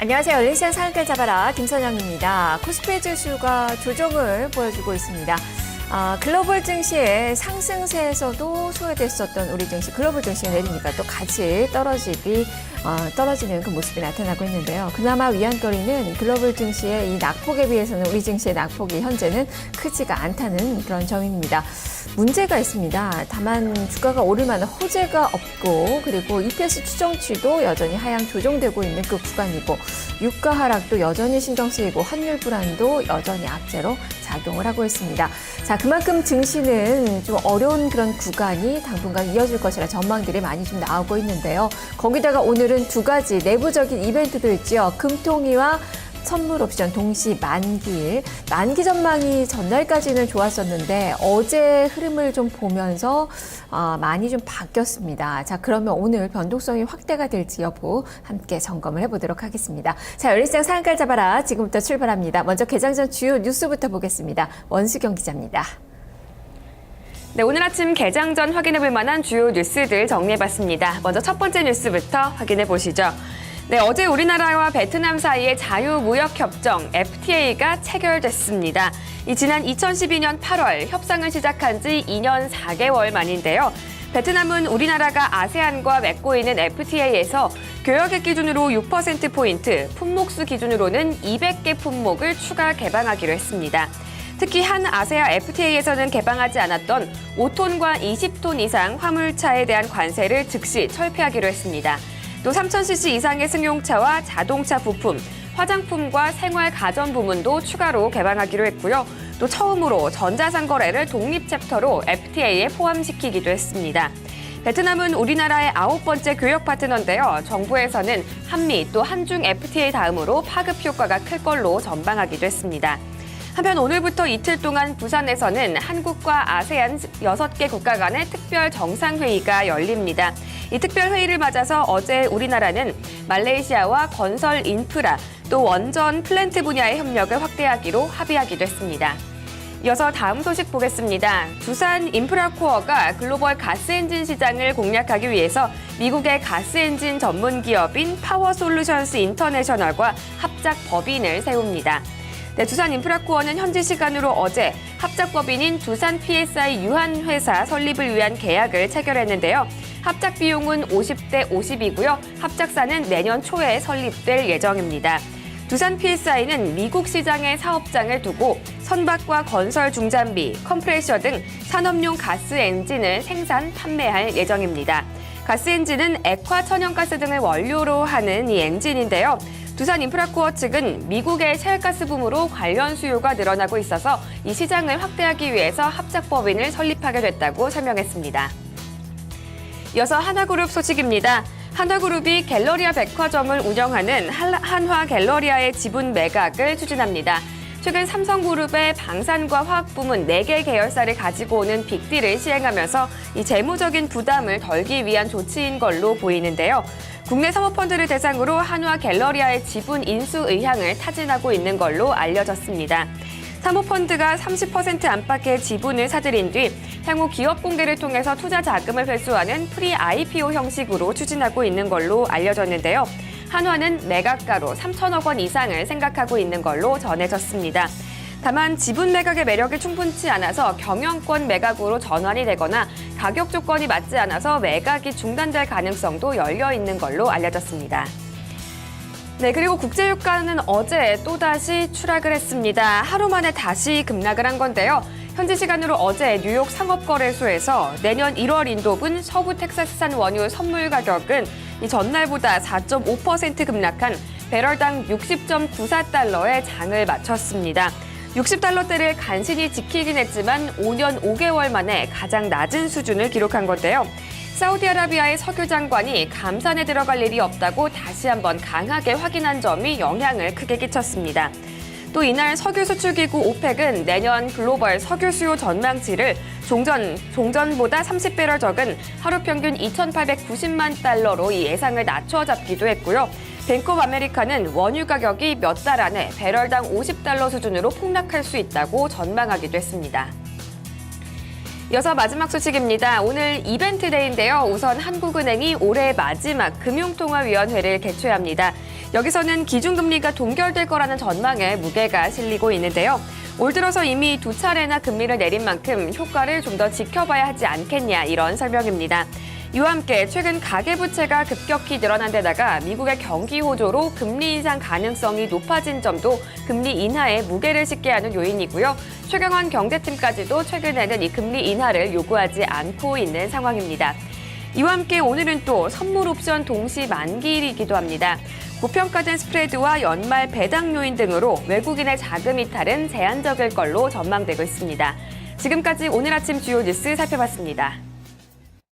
안녕하세요. 열린시장 상한가 잡아라 김선영입니다. 코스피 지수가 조정을 보여주고 있습니다. 글로벌 증시의 상승세에서도 소외됐었던 우리 증시, 글로벌 증시가 내리니까 또 같이 떨어지는 그 모습이 나타나고 있는데요. 그나마 위안거리는 글로벌 증시의 이 낙폭에 비해서는 우리 증시의 낙폭이 현재는 크지가 않다는 그런 점입니다. 문제가 있습니다. 다만 주가가 오를 만한 호재가 없고 그리고 EPS 추정치도 여전히 하향 조정되고 있는 그 구간이고 유가 하락도 여전히 신경 쓰이고 환율 불안도 여전히 악재로 작용을 하고 있습니다. 자, 그만큼 증시는 좀 어려운 그런 구간이 당분간 이어질 것이라 전망들이 많이 좀 나오고 있는데요. 거기다가 오늘은 두 가지 내부적인 이벤트도 있죠. 금통위와 선물 옵션 동시 만기 전망이 전날까지는 좋았었는데 어제 흐름을 좀 보면서 많이 좀 바뀌었습니다. 자, 그러면 오늘 변동성이 확대가 될지 여부 함께 점검을 해보도록 하겠습니다. 자, 열린시장 상한가 잡아라 지금부터 출발합니다. 먼저 개장 전 주요 뉴스부터 보겠습니다. 원수경 기자입니다. 네, 오늘 아침 개장 전 확인해볼 만한 주요 뉴스들 정리해봤습니다. 먼저 첫 번째 뉴스부터 확인해보시죠. 네, 어제 우리나라와 베트남 사이의 자유무역협정 FTA가 체결됐습니다. 지난 2012년 8월 협상을 시작한 지 2년 4개월 만인데요. 베트남은 우리나라가 아세안과 맺고 있는 FTA에서 교역액 기준으로 6%포인트, 품목수 기준으로는 200개 품목을 추가 개방하기로 했습니다. 특히 한 아세아 FTA에서는 개방하지 않았던 5톤과 20톤 이상 화물차에 대한 관세를 즉시 철폐하기로 했습니다. 또 3,000cc 이상의 승용차와 자동차 부품, 화장품과 생활 가전 부문도 추가로 개방하기로 했고요. 또 처음으로 전자상 거래를 독립 챕터로 FTA에 포함시키기도 했습니다. 베트남은 우리나라의 9번째 교역 파트너인데요. 정부에서는 한미 또 한중 FTA 다음으로 파급 효과가 클 걸로 전망하기도 했습니다. 한편 오늘부터 이틀 동안 부산에서는 한국과 아세안 6개 국가 간의 특별 정상회의가 열립니다. 이 특별회의를 맞아서 어제 우리나라는 말레이시아와 건설 인프라 또 원전 플랜트 분야의 협력을 확대하기로 합의하기도 했습니다. 이어서 다음 소식 보겠습니다. 두산 인프라코어가 글로벌 가스엔진 시장을 공략하기 위해서 미국의 가스엔진 전문 기업인 파워솔루션스 인터내셔널과 합작 법인을 세웁니다. 네, 두산 인프라코어는 현지 시간으로 어제 합작 법인인 두산 PSI 유한회사 설립을 위한 계약을 체결했는데요. 합작 비용은 50대 50이고요. 합작사는 내년 초에 설립될 예정입니다. 두산 PSI는 미국 시장에 사업장을 두고 선박과 건설 중장비, 컴프레셔 등 산업용 가스 엔진을 생산, 판매할 예정입니다. 가스 엔진은 액화 천연가스 등을 원료로 하는 이 엔진인데요. 두산 인프라코어 측은 미국의 셰일가스 붐으로 관련 수요가 늘어나고 있어서 이 시장을 확대하기 위해서 합작법인을 설립하게 됐다고 설명했습니다. 이어서 한화그룹 소식입니다. 한화그룹이 갤러리아 백화점을 운영하는 한화 갤러리아의 지분 매각을 추진합니다. 최근 삼성그룹의 방산과 화학부문 4개 계열사를 가지고 오는 빅딜을 시행하면서 이 재무적인 부담을 덜기 위한 조치인 걸로 보이는데요. 국내 사모펀드를 대상으로 한화 갤러리아의 지분 인수 의향을 타진하고 있는 걸로 알려졌습니다. 사모펀드가 30% 안팎의 지분을 사들인 뒤 향후 기업 공개를 통해서 투자 자금을 회수하는 프리-IPO 형식으로 추진하고 있는 걸로 알려졌는데요. 한화는 매각가로 3천억 원 이상을 생각하고 있는 걸로 전해졌습니다. 다만 지분 매각의 매력이 충분치 않아서 경영권 매각으로 전환이 되거나 가격 조건이 맞지 않아서 매각이 중단될 가능성도 열려 있는 걸로 알려졌습니다. 네, 그리고 국제유가는 어제 또다시 추락을 했습니다. 하루 만에 다시 급락을 한 건데요. 현지 시간으로 어제 뉴욕 상업거래소에서 내년 1월 인도분 서부 텍사스산 원유 선물 가격은 이 전날보다 4.5% 급락한 배럴당 60.94달러에 장을 마쳤습니다. 60달러대를 간신히 지키긴 했지만 5년 5개월 만에 가장 낮은 수준을 기록한 건데요. 사우디아라비아의 석유 장관이 감산에 들어갈 일이 없다고 다시 한번 강하게 확인한 점이 영향을 크게 끼쳤습니다. 또 이날 석유 수출기구 오펙은 내년 글로벌 석유 수요 전망치를 종전보다 30배럴 적은 하루 평균 2,890만 달러로 이 예상을 낮춰 잡기도 했고요. 뱅크 오브 아메리카는 원유 가격이 몇 달 안에 배럴당 50달러 수준으로 폭락할 수 있다고 전망하기도 했습니다. 이어서 마지막 소식입니다. 오늘 이벤트 데이인데요. 우선 한국은행이 올해 마지막 금융통화위원회를 개최합니다. 여기서는 기준금리가 동결될 거라는 전망에 무게가 실리고 있는데요. 올 들어서 이미 2차례나 금리를 내린 만큼 효과를 좀 더 지켜봐야 하지 않겠냐 이런 설명입니다. 이와 함께 최근 가계부채가 급격히 늘어난 데다가 미국의 경기 호조로 금리 인상 가능성이 높아진 점도 금리 인하에 무게를 싣게 하는 요인이고요. 최경환 경제팀까지도 최근에는 이 금리 인하를 요구하지 않고 있는 상황입니다. 이와 함께 오늘은 또 선물 옵션 동시 만기일이기도 합니다. 고평가된 스프레드와 연말 배당 요인 등으로 외국인의 자금 이탈은 제한적일 걸로 전망되고 있습니다. 지금까지 오늘 아침 주요 뉴스 살펴봤습니다.